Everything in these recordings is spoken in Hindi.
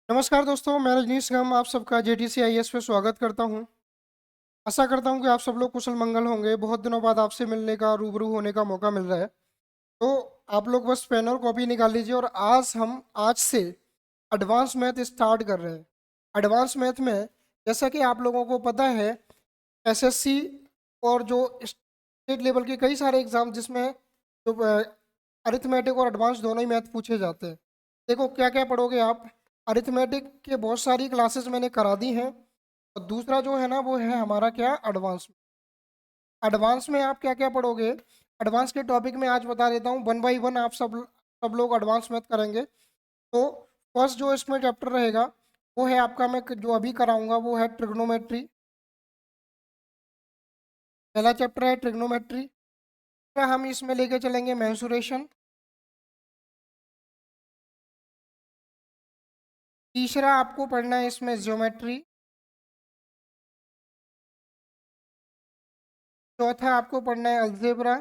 नमस्कार दोस्तों, मैं रजनीश गम आप सबका JTC IAS पे स्वागत करता हूं। आशा करता हूं कि आप सब लोग कुशल मंगल होंगे। बहुत दिनों बाद आपसे मिलने का, रूबरू होने का मौका मिल रहा है। तो आप लोग बस पेन और कॉपी निकाल लीजिए और आज से एडवांस मैथ स्टार्ट कर रहे हैं। एडवांस मैथ में जैसा कि आप लोगों को पता है, SSC और जो स्टेट लेवल के कई सारे एग्जाम जिसमें जो अरिथमेटिक और एडवांस दोनों ही मैथ पूछे जाते हैं। देखो क्या क्या पढ़ोगे आप। अरिथमेटिक के बहुत सारी क्लासेस मैंने करा दी हैं और दूसरा जो है ना वो है हमारा क्या, एडवांस। एडवांस में आप क्या क्या पढ़ोगे, एडवांस के टॉपिक में आज बता देता हूँ। वन बाय वन आप सब लोग एडवांस मैथ करेंगे। तो फर्स्ट जो इसमें चैप्टर रहेगा वो है आपका, मैं जो अभी कराऊंगा वो है ट्रिग्नोमेट्री। पहला चैप्टर है ट्रिग्नोमेट्री। हम इसमें लेके चलेंगे मेंसुरेशन। तीसरा आपको पढ़ना है इसमें ज्योमेट्री। चौथा आपको पढ़ना है अलजेब्रा।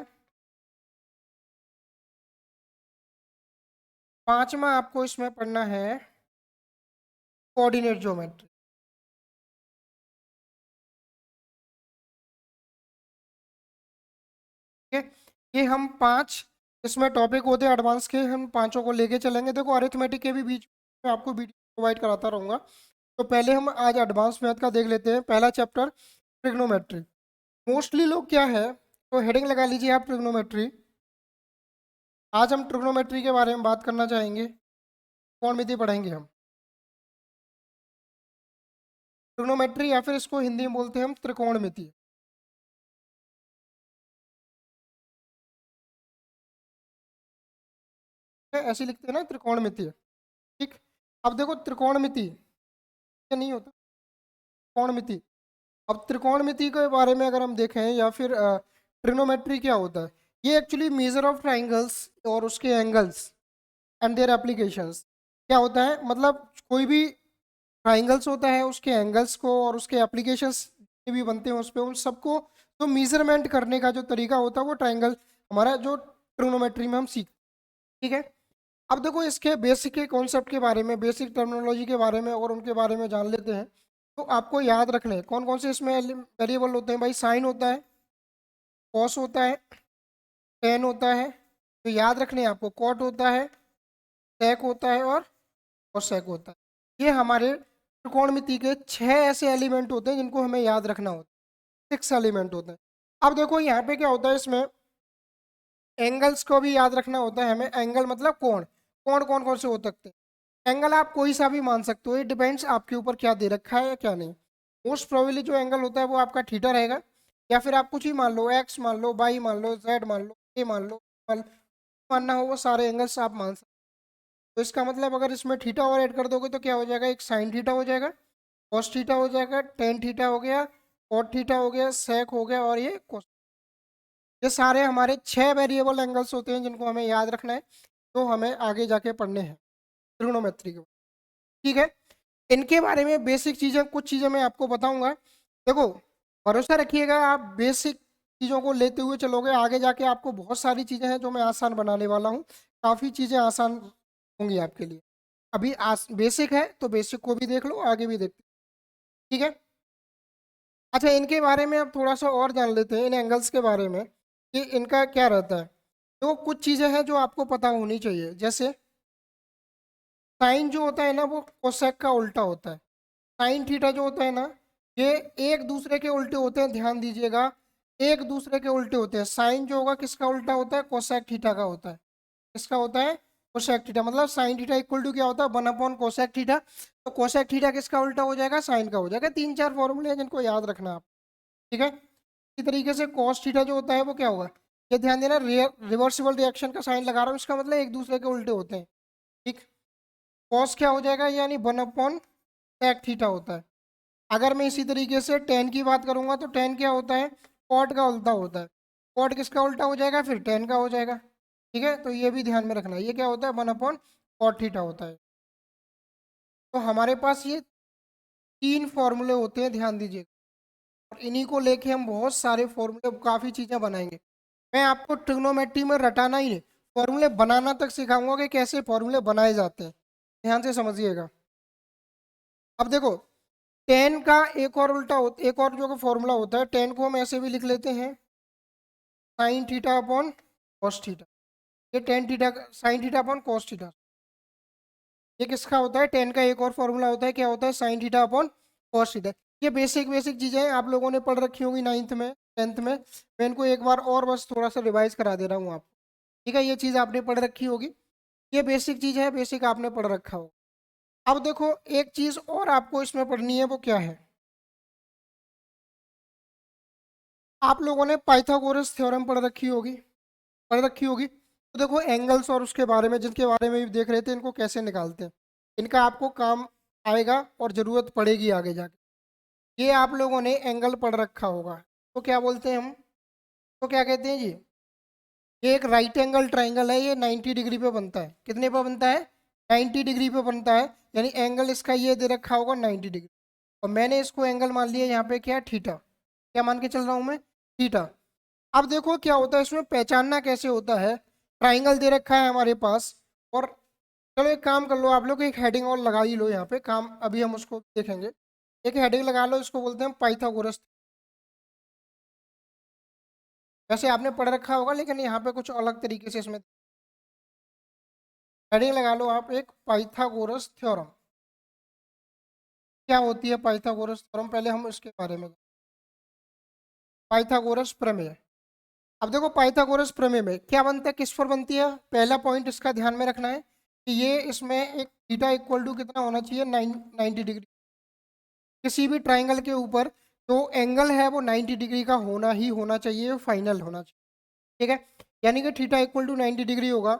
पांचवा आपको इसमें पढ़ना है कोऑर्डिनेट ज्योमेट्री। ठीक है, ये हम पांच इसमें टॉपिक होते हैं एडवांस के, हम पांचों को लेके चलेंगे। देखो अरिथमेटिक के भी बीच में आपको वीडियो प्रोवाइड कराता रहूंगा। तो पहले हम आज एडवांस मैथ का देख लेते हैं, पहला चैप्टर ट्रिग्नोमेट्री। मोस्टली लोग क्या है, तो हेडिंग लगा लीजिए आप ट्रिग्नोमेट्री। आज हम ट्रिग्नोमेट्री के बारे में बात करना चाहेंगे। कौन मिति पढ़ेंगे हम, ट्रिग्नोमेट्री, या फिर इसको हिंदी में बोलते हैं हम त्रिकोणमिति। ऐसे लिखते हैं ना, त्रिकोणमिति। ठीक। अब देखो त्रिकोणमिति ये नहीं होता, त्रिकोणमिति। अब त्रिकोणमिति के बारे में अगर हम देखें, या फिर ट्रिग्नोमेट्री क्या होता है, ये एक्चुअली मेजर ऑफ ट्राइंगल्स और उसके एंगल्स एंड देयर एप्लीकेशंस। क्या होता है, मतलब कोई भी ट्राइंगल्स होता है उसके एंगल्स को और उसके एप्लीकेशंस भी बनते हैं उस पे, उन सबको तो मीजरमेंट करने का जो तरीका होता है वो ट्राइंगल हमारा जो ट्रिग्नोमेट्री में हम सीखते हैं। ठीक है। अब देखो इसके बेसिक के कॉन्सेप्ट के बारे में, बेसिक टर्मिनोलॉजी के बारे में और उनके बारे में जान लेते हैं। तो आपको याद रखने हैं कौन कौन से इसमें वेरिएबल होते हैं भाई। साइन होता है, कॉस होता है, टेन होता है, तो याद रखने हैं आपको, कॉट होता है, सेक होता है और कोसेक होता है। ये हमारे त्रिकोणमिति के छह ऐसे एलिमेंट होते हैं जिनको हमें याद रखना होता है। सिक्स एलिमेंट होते हैं। अब देखो यहाँ पे क्या होता है, इसमें एंगल्स को भी याद रखना होता है हमें। एंगल मतलब कोण, कोण कौन कौन से हो सकते हैं। एंगल आप कोई सा भी मान सकते हो, ये डिपेंड्स आपके ऊपर क्या दे रखा है या क्या नहीं। मोस्ट प्रोबेबली जो एंगल होता है वो आपका थीटा रहेगा, या फिर आप कुछ ही मान लो, एक्स मान लो, वाई मान लो, जेड मान लो, ए मान लो, मानना हो वो सारे एंगल्स आप मान सकते हो। तो इसका मतलब अगर इसमें थीटा और ऐड कर दोगे तो क्या हो जाएगा, एक साइन थीटा हो जाएगा, कॉस थीटा हो जाएगा, टेन थीटा हो गया, कॉट थीटा हो गया, सेक हो गया और ये cos। ये सारे हमारे छह वेरिएबल एंगल्स होते हैं जिनको हमें याद रखना है, तो हमें आगे जाके पढ़ने हैं ट्रिग्नोमेट्री के। ठीक है। इनके बारे में बेसिक चीज़ें, कुछ चीज़ें मैं आपको बताऊंगा। देखो भरोसा रखिएगा, आप बेसिक चीज़ों को लेते हुए चलोगे, आगे जाके आपको बहुत सारी चीज़ें हैं जो मैं आसान बनाने वाला हूँ। काफ़ी चीज़ें आसान होंगी आपके लिए। अभी बेसिक है तो बेसिक को भी देख लो, आगे भी देखते। ठीक है। अच्छा, इनके बारे में अब थोड़ा सा और जान लेते हैं, इन एंगल्स के बारे में कि इनका क्या रहता है। तो कुछ चीज़ें हैं जो आपको पता होनी चाहिए, जैसे साइन जो होता है ना वो कोसेक का उल्टा होता है। साइन थीटा जो होता है ना, ये एक दूसरे के उल्टे होते हैं, ध्यान दीजिएगा, एक दूसरे के उल्टे होते हैं। साइन जो होगा किसका उल्टा होता है, कोसेक थीटा का होता है। किसका होता है, कोसेक थीटा। मतलब साइन थीटा इक्वल टू क्या होता है, वन अपॉन कोसेक थीटा। तो कोसेक थीटा किसका उल्टा हो जाएगा, साइन का हो जाएगा। तीन चार फॉर्मूले हैं जिनको याद रखना है आप। ठीक है। इसी तरीके से कॉस थीटा जो होता है वो क्या होगा, ये ध्यान देना, रिवर्सिबल रिएक्शन का साइन लगा रहा हूँ, इसका मतलब एक दूसरे के उल्टे होते हैं। ठीक। कॉस क्या हो जाएगा, यानी वन अपॉन सेक थीटा होता है। अगर मैं इसी तरीके से टेन की बात करूंगा तो टेन क्या होता है, कॉट का उल्टा होता है। कॉट किसका उल्टा हो जाएगा, फिर टेन का हो जाएगा। ठीक है, तो ये भी ध्यान में रखना है, ये क्या होता है, वन अपॉन कॉट थीटा होता है। तो हमारे पास ये तीन फॉर्मूले होते हैं, ध्यान दीजिए। और इन्हीं को लेके हम बहुत सारे फॉर्मूले, काफ़ी चीज़ें बनाएंगे। मैं आपको ट्रिग्नोमेट्री में रटाना ही नहीं, फॉर्मूले बनाना तक सिखाऊंगा कि कैसे फॉर्मूले बनाए जाते हैं। ध्यान से समझिएगा। अब देखो टेन का एक और उल्टा एक और जो फॉर्मूला होता है, टेन को हम ऐसे भी लिख लेते हैं sine theta upon cos theta. ये tan theta sine theta upon cos theta. ये किसका होता है, टेन का एक और फॉर्मूला होता है, क्या होता है, sign theta upon cos theta. ये बेसिक बेसिक चीजें आप लोगों ने पढ़ रखी होंगी नाइन्थ में, टेंथ में। मैं इनको एक बार और बस थोड़ा सा रिवाइज करा दे रहा हूँ आपको। ठीक है, ये चीज़ आपने पढ़ रखी होगी, ये बेसिक चीज़ है, बेसिक आपने पढ़ रखा हो। अब देखो एक चीज़ और आपको इसमें पढ़नी है, वो क्या है, आप लोगों ने पाइथागोरस थ्योरम पढ़ रखी होगी, पढ़ रखी होगी। तो देखो एंगल्स और उसके बारे में, जिनके बारे में भी देख रहे थे, इनको कैसे निकालते हैं, इनका आपको काम आएगा और ज़रूरत पड़ेगी आगे जाके। ये आप लोगों ने एंगल पढ़ रखा होगा, तो क्या बोलते हैं हम, तो क्या कहते हैं जी, ये एक राइट एंगल ट्राइंगल है, ये 90 डिग्री पे बनता है, कितने पे बनता है, 90 डिग्री पे बनता है। यानी एंगल इसका ये दे रखा होगा 90 डिग्री, और मैंने इसको एंगल मान लिया यहाँ पे क्या, थीटा, क्या मान के चल रहा हूँ मैं, थीटा। अब देखो क्या होता है इसमें, पहचानना कैसे होता है, ट्राइंगल दे रखा है हमारे पास, और चलो एक काम कर लो आप लोग, एक हेडिंग और लगा ही लो यहाँ पे, काम अभी हम उसको देखेंगे। एक हेडिंग लगा लो, इसको बोलते हैं पाइथागोरस। वैसे आपने पढ़ रखा होगा, लेकिन यहाँ पे कुछ अलग तरीके से इसमें हेडिंग लगा लो आप, एक पाइथागोरस थ्योरम। क्या होती है पाइथागोरस थ्योरम, पहले हम इसके बारे में, पाइथागोरस प्रमेय। अब देखो पाइथागोरस प्रमेय में क्या बनता है, किस पर बनती है, पहला पॉइंट इसका ध्यान में रखना है कि ये इसमें एक थीटा इक्वल टू कितना होना चाहिए, 90 डिग्री। किसी भी ट्राइंगल के ऊपर जो एंगल है वो 90 डिग्री का होना ही होना चाहिए, फाइनल होना चाहिए। ठीक है, यानी कि थीटा इक्वल टू 90 डिग्री होगा।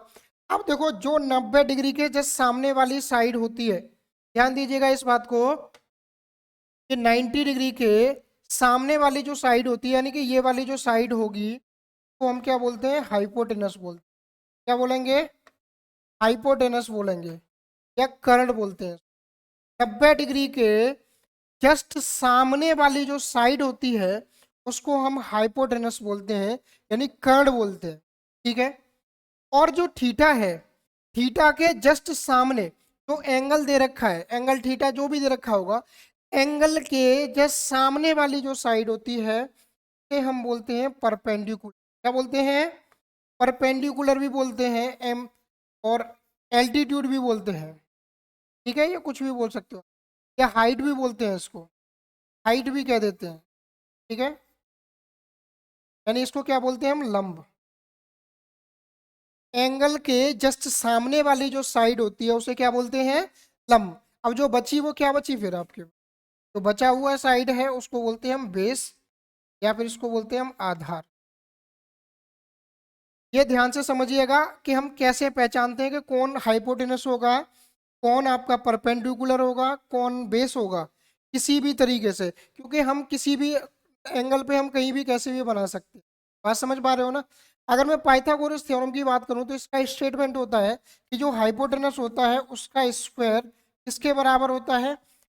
अब देखो जो 90 डिग्री के जस्ट सामने वाली साइड होती है, ध्यान दीजिएगा इस बात को, कि 90 डिग्री के सामने वाली जो साइड होती है, यानी कि ये वाली जो साइड होगी, तो हम क्या बोलते हैं, हाइपोटेनस बोलते हैं। क्या बोलेंगे, हाइपोटेनस बोलेंगे, या कर्ण बोलते हैं। 90 डिग्री के जस्ट सामने वाली जो साइड होती है, उसको हम हाइपोटेनस बोलते हैं, यानी कर्ण बोलते हैं। ठीक है, और जो थीटा है, थीटा के जस्ट सामने जो एंगल दे रखा है, एंगल थीटा जो भी दे रखा होगा, एंगल के जस्ट सामने वाली जो साइड होती है, ये हम बोलते हैं परपेंडिकुलर। क्या बोलते हैं, परपेंडिकुलर भी बोलते हैं एम, और एल्टीट्यूड भी बोलते हैं। ठीक है, ये कुछ भी बोल सकते हो, या हाइट भी बोलते हैं इसको, हाइट भी कह देते हैं। ठीक है, यानी इसको क्या बोलते हैं हम, लंब। एंगल के जस्ट सामने वाली जो साइड होती है उसे क्या बोलते हैं, लंब। अब जो बची वो क्या बची फिर आपके, जो बचा हुआ साइड है उसको बोलते हैं हम बेस, या फिर इसको बोलते हैं हम आधार। ये ध्यान से समझिएगा कि हम कैसे पहचानते हैं कि कौन हाइपोटेनस होगा, कौन आपका परपेंडिकुलर होगा, कौन बेस होगा, किसी भी तरीके से, क्योंकि हम किसी भी एंगल पे हम कहीं भी कैसे भी बना सकते हैं। बात समझ पा रहे हो ना। अगर मैं पाइथागोरस थ्योरम की बात करूं तो इसका स्टेटमेंट होता है कि जो हाइपोटेनस होता है उसका स्क्वायर किसके बराबर होता है,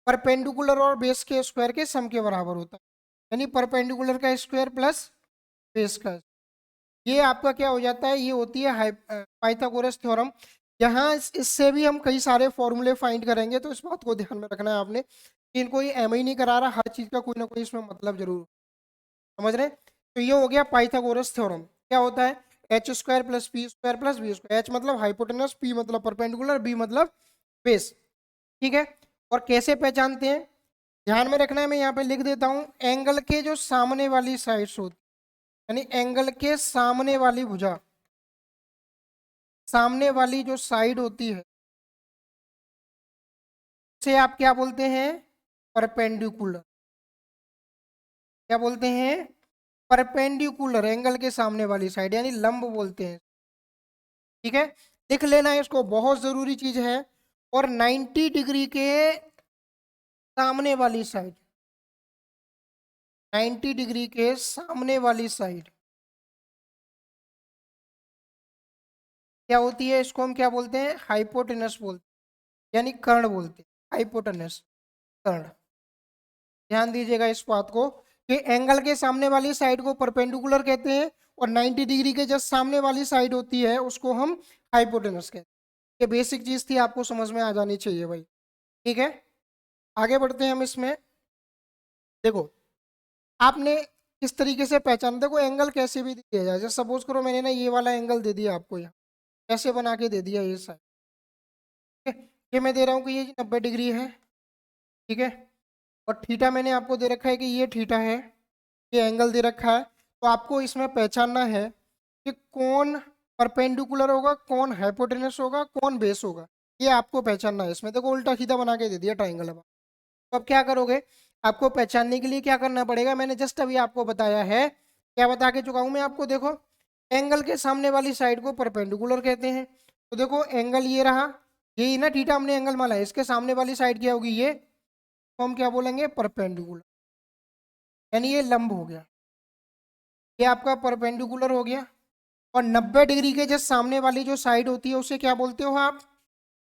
परपेंडिकुलर और बेस के स्क्वायर के सम के बराबर होता है। यानी परपेंडिकुलर का स्क्वायर प्लस बेस का, ये आपका क्या हो जाता है, ये होती है पाइथागोरस थ्योरम। यहाँ इससे भी हम कई सारे फॉर्मूले फाइंड करेंगे, तो इस बात को ध्यान में रखना है आपने कि इनको ये एम ही नहीं करा रहा, हर चीज़ का कोई ना कोई इसमें मतलब जरूर, समझ रहे। तो ये हो गया पाइथागोरस थ्योरम। क्या होता है, H square plus P square plus B square, H मतलब हाइपोटेनस, पी मतलब परपेंडिकुलर, बी मतलब बेस। ठीक है, और कैसे पहचानते हैं, ध्यान में रखना है, मैं यहाँ पे लिख देता हूँ, एंगल के जो सामने वाली साइड्स होती, यानी एंगल के सामने वाली भुजा, सामने वाली जो साइड होती है उसे आप क्या बोलते हैं, परपेंडिकुलर। क्या बोलते हैं, परपेंडिकुलर, एंगल के सामने वाली साइड यानी लंब बोलते हैं। ठीक है, लिख लेना है इसको, बहुत जरूरी चीज है। और 90 डिग्री के सामने वाली साइड, 90 डिग्री के सामने वाली साइड क्या होती है, इसको हम क्या बोलते हैं, हाइपोटेनस बोलते हैं, यानी कर्ण बोलते हैं, हाइपोटेनस, कर्ण। ध्यान दीजिएगा इस बात को कि एंगल के सामने वाली साइड को परपेंडिकुलर कहते हैं, और 90 डिग्री के जस्ट सामने वाली साइड होती है उसको हम हाइपोटेनस कहते हैं। ये बेसिक चीज थी, आपको समझ में आ जानी चाहिए भाई। ठीक है, आगे बढ़ते हैं हम इसमें। देखो आपने किस तरीके से पहचान, देखो एंगल कैसे भी दिया जाए, जैसे सपोज करो मैंने ना ये वाला एंगल दे दिया आपको, यहाँ कैसे बना के दे दिया ये साइड, ठीक है। ये मैं दे रहा हूँ कि ये 90 डिग्री है, ठीक है, और थीटा मैंने आपको दे रखा है कि ये थीटा है, ये एंगल दे रखा है। तो आपको इसमें पहचानना है कि कौन परपेंडिकुलर होगा, कौन हाइपोटेनस होगा, कौन बेस होगा, ये आपको पहचानना है इसमें। देखो उल्टा सीधा बना के दे दिया ट्राइंगल। अब तो अब क्या करोगे, आपको पहचानने के लिए क्या करना पड़ेगा, मैंने जस्ट अभी आपको बताया है, क्या बता के चुका हूं मैं आपको। देखो एंगल के सामने वाली साइड को परपेंडिकुलर कहते हैं। तो देखो एंगल ये रहा, यही ना थीटा हमने एंगल माना है, इसके सामने वाली साइड क्या होगी, ये तो हम क्या बोलेंगे, परपेंडिकुलर, यानी ये लंब हो गया, ये आपका परपेंडिकुलर हो गया। और 90 डिग्री के जस्ट सामने वाली जो साइड होती है उसे क्या बोलते हो आप,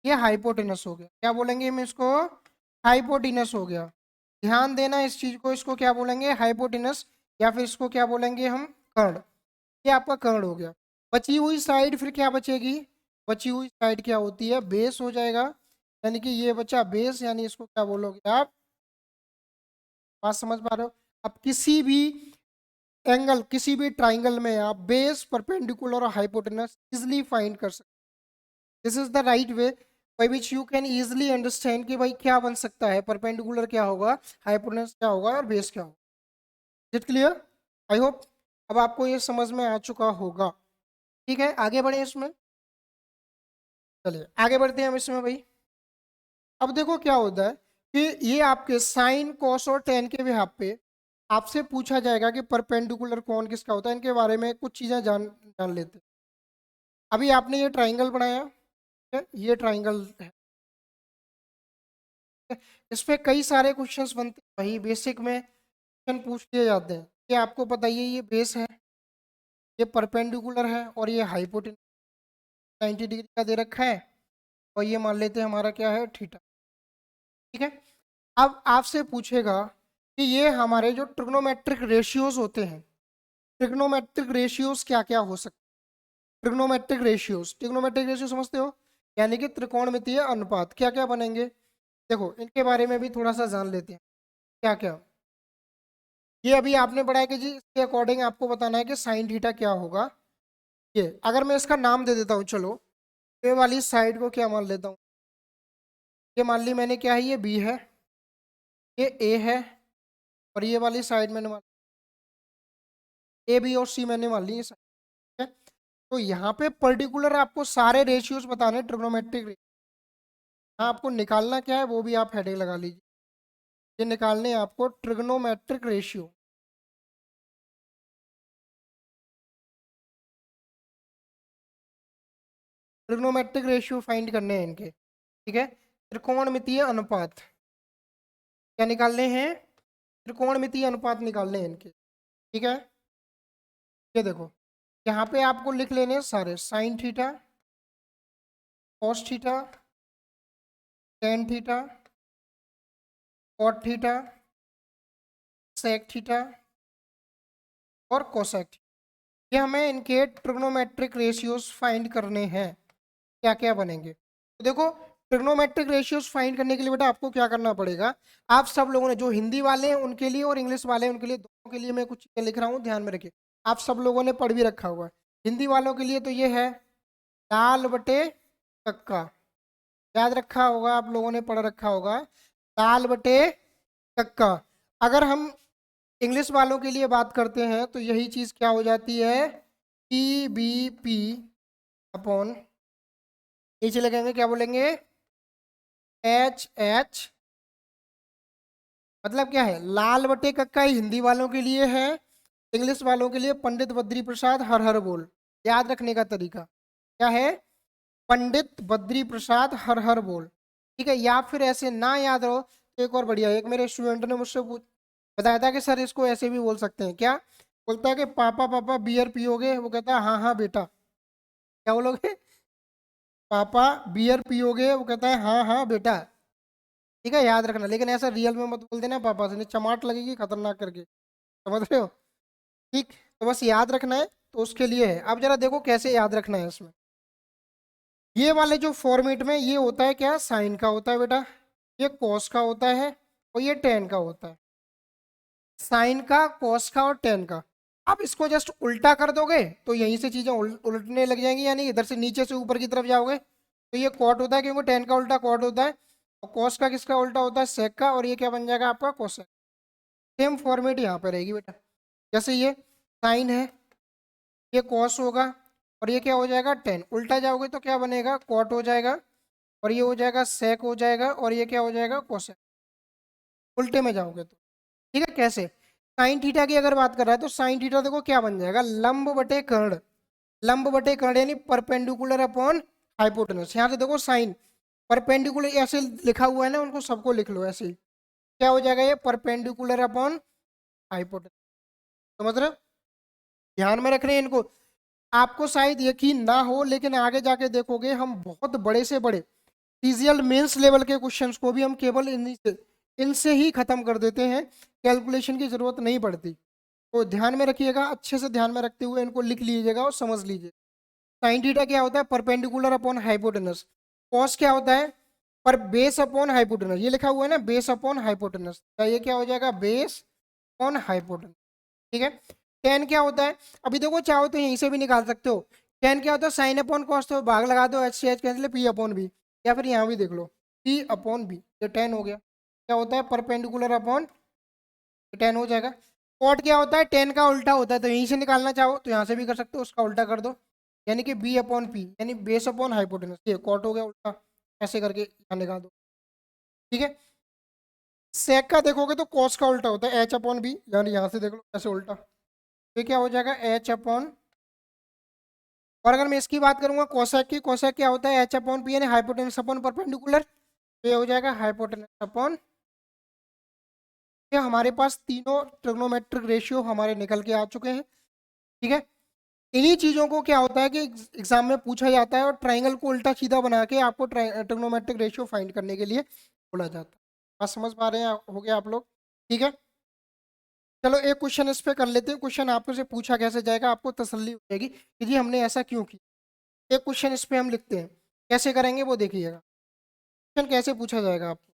ये हाइपोटेनस हो गया। क्या बोलेंगे हम इसको, हाइपोटेनस हो गया। ध्यान देना इस चीज को, इसको क्या बोलेंगे, हाइपोटेनस, या फिर इसको क्या बोलेंगे हम, कर्ण। ये आपका कर्ण हो गया। बची हुई साइड फिर क्या बचेगी, बची हुई साइड क्या होती है, बेस हो जाएगा, यानी कि ये बचा बेस, यानी इसको क्या बोलोगे आप, बात समझ पा रहे हो। अब किसी भी एंगल, किसी भी ट्राइंगल में आप बेस, परपेंडिकुलर और हाइपोटेनस इजिली फाइंड कर सकते। This is the right way by which you can easily understand कि भाई क्या बन सकता है, परपेंडिकुलर क्या होगा, हाइपोटेनस क्या होगा और बेस क्या होगा। इट क्लियर, आई होप अब आपको ये समझ में आ चुका होगा। ठीक है, आगे बढ़े इसमें, चलिए आगे बढ़ते हैं हम इसमें भाई। अब देखो क्या होता है कि ये आपके साइन, कॉस और टेन के भी हाथ पे आपसे पूछा जाएगा कि परपेंडिकुलर कौन किसका होता है, इनके बारे में कुछ चीजें जान जान लेते हैं। अभी आपने ये ट्राइंगल बनाया, ठीक है, ये ट्राइंगल है, इस पे कई सारे क्वेश्चंस बनते हैं भाई, बेसिक में क्वेश्चन पूछ लिए जाते हैं। ये आपको बताइए, ये बेस है, ये परपेंडिकुलर है और ये हाइपोटेनस 90 डिग्री का दे रखा है, और ये मान लेते हैं हमारा क्या है, थीटा, ठीक है। अब आपसे पूछेगा कि ये हमारे जो ट्रिग्नोमेट्रिक रेशियोज होते हैं, ट्रिग्नोमेट्रिक रेशियोज क्या क्या हो सकते हैं। ट्रिग्नोमेट्रिक रेशियोज, ट्रिग्नोमेट्रिक रेशियो समझते हो, यानी कि त्रिकोणमितीय अनुपात क्या क्या बनेंगे। देखो इनके बारे में भी थोड़ा सा जान लेते हैं, क्या क्या। ये अभी आपने पढ़ा है कि जी इसके अकॉर्डिंग आपको बताना है कि साइन थीटा क्या होगा। ये अगर मैं इसका नाम दे देता हूँ, चलो ये वाली साइड को क्या मान लेता हूँ, ये मान ली मैंने, क्या है, ये बी है, ये ए है, और ये वाली साइड मैंने मान, ए बी और सी मैंने मान ली ये साइड, ठीक है। तो यहाँ पे पर्टिकुलर आपको सारे रेशियोज बताने, ट्रिग्नोमेट्रिक हाँ, आपको निकालना क्या है वो भी आप हेडिंग लगा लीजिए, ये निकालने हैं आपको trigonometric ratio. Trigonometric ratio find करने हैं इनके, ठीक है। त्रिकोणमितीय अनुपात क्या निकालने हैं, त्रिकोणमितीय अनुपात निकालने हैं इनके, ठीक है। ये देखो यहाँ पे आपको लिख लेने हैं सारे, sine theta, cos theta, tan theta, cot theta, sec theta और कोसेक थीटा। ये हमें इनके ट्रिग्नोमेट्रिक रेशियोज फाइंड करने हैं, क्या क्या बनेंगे। तो देखो ट्रिग्नोमेट्रिक रेशियोज फाइंड करने के लिए बेटा आपको क्या करना पड़ेगा, आप सब लोगों ने, जो हिंदी वाले हैं उनके लिए और इंग्लिश वाले हैं उनके लिए, दोनों के लिए मैं कुछ चीज़ें लिख रहा हूँ, ध्यान में रखिए। आप सब लोगों ने पढ़ भी रखा हुआ है। हिंदी वालों के लिए तो ये है दाल बटे कक्का, याद रखा होगा, आप लोगों ने पढ़ रखा होगा, दाल बटे कक्का। अगर हम इंग्लिश वालों के लिए बात करते हैं तो यही चीज़ क्या हो जाती है, टी बी पी अपॉन, नीचे लगाएंगे क्या बोलेंगे, एच एच, मतलब क्या है, लाल बटे कक्का हिंदी वालों के लिए है, इंग्लिश वालों के लिए पंडित बद्री प्रसाद हर हर बोल। याद रखने का तरीका क्या है, पंडित बद्री प्रसाद हर हर बोल, ठीक है। या फिर ऐसे ना याद रहो तो एक और बढ़िया, एक मेरे स्टूडेंट ने मुझसे बताया था कि सर इसको ऐसे भी बोल सकते हैं, क्या बोलता है कि पापा पापा बियर पियोगे, वो कहता है हाँ हाँ बेटा, क्या बोलोगे, पापा बियर पियोगे, वो कहता है हाँ हाँ बेटा, ठीक है, याद रखना। लेकिन ऐसा रियल में मत बोल देना पापा से, नहीं चमाट लगेगी खतरनाक करके, समझ रहे हो, ठीक। तो बस याद रखना है, तो उसके लिए है। अब जरा देखो कैसे याद रखना है इसमें, ये वाले जो फॉर्मेट में ये होता है क्या, साइन का होता है बेटा, ये कॉस का होता है, और ये टेन का होता है, साइन का, कॉस का और टेन का। आप इसको जस्ट उल्टा कर दोगे तो यहीं से चीजें उल्टने लग जाएंगी, यानी इधर से नीचे से ऊपर की तरफ जाओगे तो ये कॉट होता है, क्योंकि टेन का उल्टा कॉट होता है, और कॉस का किसका उल्टा होता है, सेक का, और ये क्या बन जाएगा आपका, कोसेक। सेम फॉर्मेट यहाँ पे रहेगी बेटा, जैसे ये साइन है, ये कॉस होगा, और ये क्या हो जाएगा, टेन। उल्टा जाओगे तो क्या बनेगा, कॉट हो जाएगा, और ये हो जाएगा सेक हो जाएगा, और ये क्या हो जाएगा, कोसेक। उल्टे में जाओगे तो ठीक है। कैसे, साइन थीटा की अगर बात कर रहा है तो साइन थीटा देखो क्या बन जाएगा, लंब बटे कर्ण। लंब बटे कर्ण यानी परपेंडिकुलर अपॉन हाइपोटेनस। यहाँ से देखो साइन परपेंडिकुलर ऐसे लिखा हुआ है ना, उनको सबको लिख लो ऐसे ही। क्या हो जाएगा ये, परपेंडिकुलर अपॉन हाइपोटेनस। तो मतलब ध्यान में रख रहे हैं इनको। आपको शायद यकीन ना हो, लेकिन आगे जाके देखोगे हम बहुत बड़े से बड़े सीजीएल मेंस लेवल के क्वेश्चंस को भी हम केवल इनसे ही खत्म कर देते हैं, कैलकुलेशन की जरूरत नहीं पड़ती। तो ध्यान में रखिएगा, अच्छे से ध्यान में रखते हुए इनको लिख लीजिएगा और समझ लीजिए। साइन थीटा क्या होता है, परपेंडिकुलर अपॉन हाइपोटेनस। कॉस क्या होता है, पर बेस अपॉन हाइपोटेनस। ये लिखा हुआ है ना, बेस अपॉन हाइपोटेनस, ये क्या हो जाएगा, बेस अपॉन हाइपोटेनस। ठीक है। टेन क्या होता है, अभी देखो चाहो तो यहीं से भी निकाल सकते हो। टेन क्या होता है, साइन अपॉन कॉस, तो भाग लगा दो, एच से H cancel, P upon B, या फिर यहाँ भी देख लो पी अपॉन बी, ये टेन हो गया। क्या होता है, परपेंडिकुलर अपॉन, टेन हो जाएगा। कॉट क्या होता है, टेन का उल्टा होता है, तो यहीं से निकालना चाहो तो यहाँ से भी कर सकते हो, उसका उल्टा कर दो, यानी कि बी अपॉन पी, यानी बेस अपॉन हाइपोटेनस। ये कॉट हो गया उल्टा, ऐसे करके यहाँ निकाल दो। ठीक है। सेक का देखोगे तो कॉस का उल्टा होता है, एच अपॉन बी, यानी यहाँ से देख लो ऐसे उल्टा, ये क्या हो जाएगा, एच अपॉन। और अगर मैं इसकी बात करूंगा कोसेक की, कोसेक क्या होता है, एच अपॉन पी, यानी हाइपोटेनस अपॉन परपेंडिकुलर, तो ये हो जाएगा हाइपोटेनस अपॉन। ये हमारे पास तीनों ट्रिग्नोमेट्रिक रेशियो हमारे निकल के आ चुके हैं। ठीक है। इन्हीं चीजों को क्या होता है कि एग्जाम में पूछा जाता है, और ट्राइंगल को उल्टा सीधा बना के आपको ट्रिग्नोमेट्रिक रेशियो फाइंड करने के लिए बोला जाता है। बात समझ पा रहे हैं, हो गया आप लोग। ठीक है। चलो एक क्वेश्चन इस पे कर लेते हैं। क्वेश्चन आपको से पूछा कैसे जाएगा, आपको तसल्ली हो जाएगी कि जी हमने ऐसा क्यों किया। एक क्वेश्चन इस पे हम लिखते हैं, कैसे करेंगे वो देखिएगा। क्वेश्चन कैसे पूछा जाएगा आपको,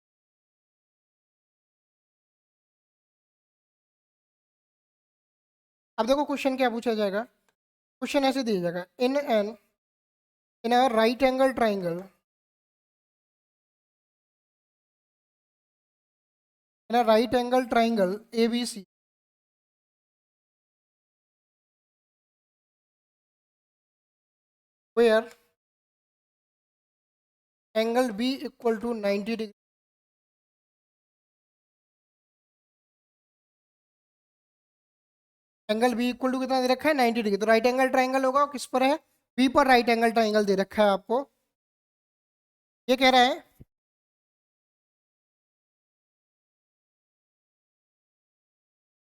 अब देखो क्वेश्चन क्या पूछा जाएगा। क्वेश्चन ऐसे दिया जाएगा, in a right angle triangle, in a right angle triangle ABC, where angle B equal to 90 degree, angle B equal to कितना दे रखा है, 90 डिग्री। तो राइट एंगल ट्राइंगल होगा, किस पर है, B पर राइट एंगल ट्राइंगल दे रखा है आपको। ये कह रहा है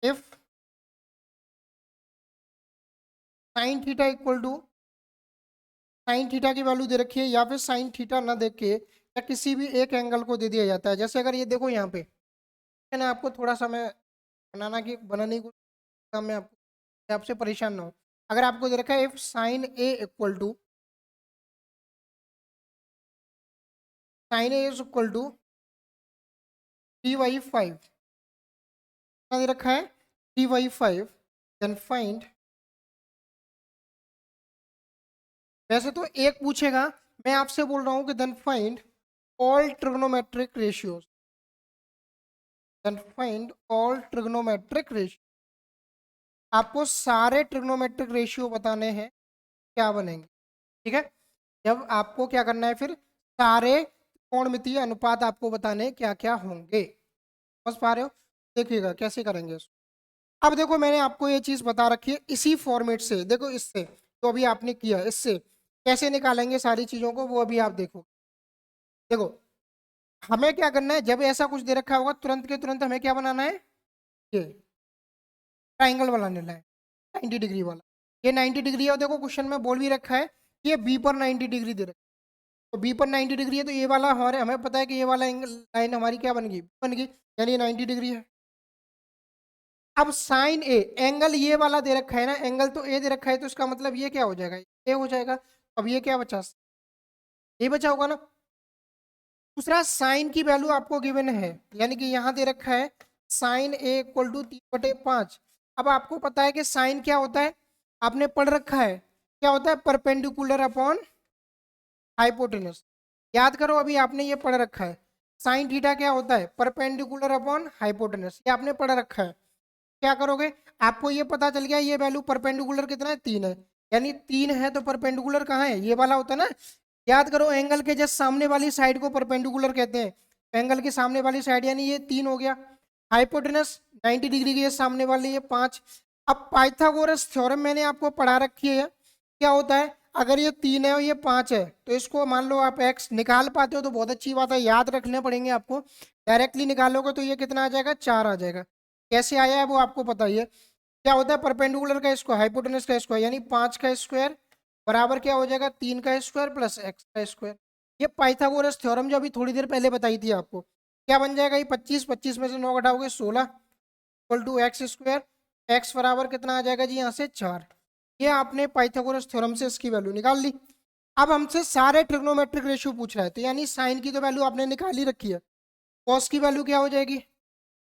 if sine theta equal to, sine theta की वैल्यू दे रखी है, या फिर साइन थीटा ना देख के या किसी भी एक एंगल को दे दिया जाता है। जैसे अगर ये देखो यहाँ पे, मैंने आपको थोड़ा सा मैं बनाने की कोशिश में आपसे परेशान ना हो। अगर आपको दे रखा है if sine A equal to, sine A is equal to 3/5, दे रखा है 3/5, देन फाइंड। वैसे तो एक पूछेगा, मैं आपसे बोल रहा हूँ कि then find all trigonometric ratios, then find all trigonometric ratio. आपको सारे ट्रिग्नोमेट्रिक रेशियो बताने हैं, क्या बनेंगे। ठीक है। जब आपको क्या करना है, फिर सारे कोणमितीय अनुपात आपको बताने क्या क्या होंगे। समझ पा रहे हो, देखिएगा कैसे करेंगे इसको। अब देखो मैंने आपको ये चीज बता रखी है, इसी फॉर्मेट से देखो, इससे जो अभी आपने किया इससे कैसे निकालेंगे सारी चीजों को, वो अभी आप देखो। देखो हमें क्या करना है, जब ऐसा कुछ दे रखा होगा तुरंत के तुरंत हमें क्या बनाना है, ये ट्राइंगल वाला लेना है, 90 डिग्री वाला। ये 90 डिग्री है, और देखो क्वेश्चन में बोल भी रखा है कि ये बी पर 90 डिग्री दे रखा है। तो बी पर 90 डिग्री है, तो ये वाला हमारे, हमें पता है कि ये वाला एंगल लाइन हमारी क्या बन गई, यानी 90 डिग्री है। अब साइन ए, एंगल ये वाला दे रखा है ना, एंगल तो ए दे रखा है, तो इसका मतलब ये क्या हो जाएगा, ए हो जाएगा। अब ये क्या बचा, ये बचा होगा ना। दूसरा साइन की वैल्यू आपको गिवन है, यानी कि यहाँ दे रखा है साइन ए इक्वल टू 3/5। अब आपको पता है कि साइन क्या होता है, आपने पढ़ रखा है, क्या होता है, परपेंडिकुलर अपॉन हाइपोटेनस। याद करो, अभी आपने ये पढ़ रखा है, साइन थीटा क्या होता है, परपेंडिकुलर अपॉन हाइपोटेनस, ये आपने पढ़ रखा है। क्या करोगे, आपको ये पता चल गया ये वैल्यू परपेंडिकुलर कितना है, 3 है, यानी 3 है तो परपेंडिकुलर कहाँ है, ये वाला होता है ना। याद करो, एंगल के जस्ट सामने वाली साइड को परपेंडिकुलर कहते हैं, एंगल के सामने वाली साइड, यानी ये 3 हो गया। हाइपोटेनस 90 डिग्री की, ये सामने वाली, ये 5। अब पाइथागोरस थ्योरम मैंने आपको पढ़ा रखी है, क्या होता है, अगर ये 3 है और ये 5 है तो इसको मान लो आप x निकाल पाते हो तो बहुत अच्छी बात है, याद रखने पड़ेंगे आपको। डायरेक्टली निकालोगे तो ये कितना आ जाएगा, 4 आ जाएगा। कैसे आया है वो आपको पता ही है। क्या होता है, परपेंडिकुलर का स्क्वायर हाइपोटेनस का स्क्वायर, यानी 5 का स्क्वायर बराबर क्या हो जाएगा, 3 का स्क्वायर प्लस x का स्क्वायर। ये पाइथागोरस थ्योरम जो अभी थोड़ी देर पहले बताई थी आपको, क्या बन जाएगा, ये 25, 25 में से 9 घटाओगे 16 equal to X square, X बराबर कितना आ जाएगा जी, यहाँ से 4। ये आपने पाइथागोरस थ्योरम से इसकी वैल्यू निकाल ली। अब हमसे सारे ट्रिग्नोमेट्रिक रेशियो पूछ रहा है, तो यानी साइन की तो वैल्यू आपने निकाल ही रखी है, कॉस की वैल्यू क्या हो जाएगी,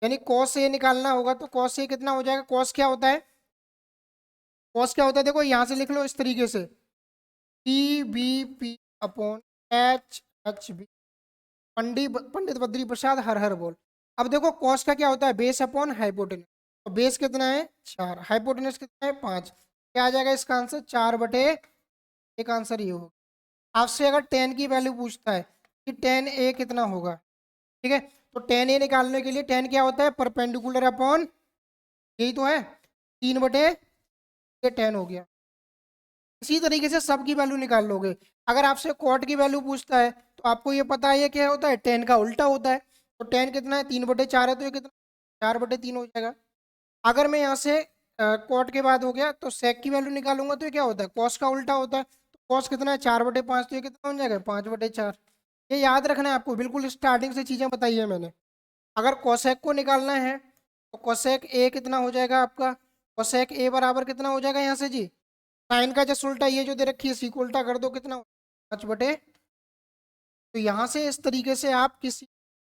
यानी कॉस ए निकालना होगा, तो कॉस ए कितना हो जाएगा, कॉस क्या होता है, कॉस क्या होता है, देखो यहाँ से लिख लो इस तरीके से, P B P upon H H B, Pandit Badri Prasad हर हर बोल। अब देखो कॉस का क्या होता है, बेस अपॉन हाइपोटेनस, तो बेस कितना है 4, हाइपोटेनस कितना है 5, क्या आ जाएगा इसका आंसर, 4/, एक आंसर ये होगा। आपसे अगर टेन की वैल्यू पूछता है कि टेन ए कितना होगा, ठीक है, तो टेन ए निकालने के लिए टेन क्या होता है, परपेंडिकुलर अपॉन, यही तो है, 3/, ये 10 हो गया। इसी तरीके से सब की वैल्यू निकाल लोगे। अगर आपसे कॉट की वैल्यू पूछता है तो आपको ये पता है ये क्या होता है, 10 का उल्टा होता है, तो 10 कितना है, 3/4 है, तो ये कितना, 4/3 हो जाएगा। अगर मैं यहाँ से कॉट के बाद हो गया तो सेक की वैल्यू निकालूंगा तो ये क्या होता है, कॉस का उल्टा होता है, तो कॉस कितना है, 4/5, तो ये कितना हो जाएगा, 5/4। ये याद रखना है आपको, बिल्कुल स्टार्टिंग से चीज़ें बताई है मैंने। अगर कोसेक को निकालना है तो कोसेक ए कितना हो जाएगा आपका, कोसेक ए बराबर कितना हो जाएगा यहाँ से जी, साइन का जस्ट उल्टा, ये जो दे रखी है इसी को उल्टा कर दो, कितना 5/, तो यहाँ से इस तरीके से आप किसी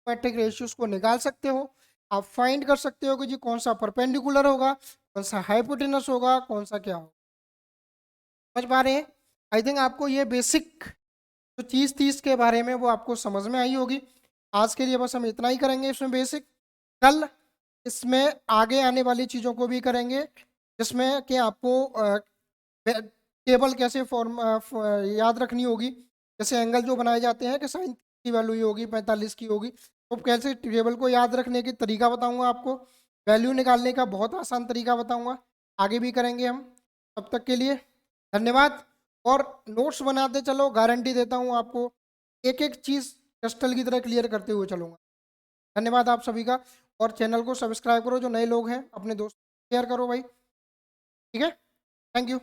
मैट्रिक रेशियोज को निकाल सकते हो। आप फाइंड कर सकते हो कि जी कौन सा परपेंडिकुलर होगा, कौन सा हाइपोटेनस होगा, कौन सा क्या होगा। समझ पा रहे हैं, आई थिंक आपको ये बेसिक जो चीज़ थी इसके बारे में वो आपको समझ में आई होगी। आज के लिए बस हम इतना ही करेंगे इसमें बेसिक, कल इसमें आगे आने वाली चीज़ों को भी करेंगे, जिसमें कि आपको टेबल कैसे फॉर्म याद रखनी होगी, जैसे एंगल जो बनाए जाते हैं कि साइन की वैल्यू ये होगी 45 की होगी, तो कैसे टेबल को याद रखने की तरीका बताऊंगा आपको, वैल्यू निकालने का बहुत आसान तरीका बताऊंगा, आगे भी करेंगे हम। तब तक के लिए धन्यवाद, और नोट्स बनाते चलो, गारंटी देता हूँ आपको, एक एक चीज़ क्रिस्टल की तरह क्लियर करते हुए चलूँगा। धन्यवाद आप सभी का, और चैनल को सब्सक्राइब करो, जो नए लोग हैं अपने दोस्त शेयर करो भाई, ठीक है, थैंक यू।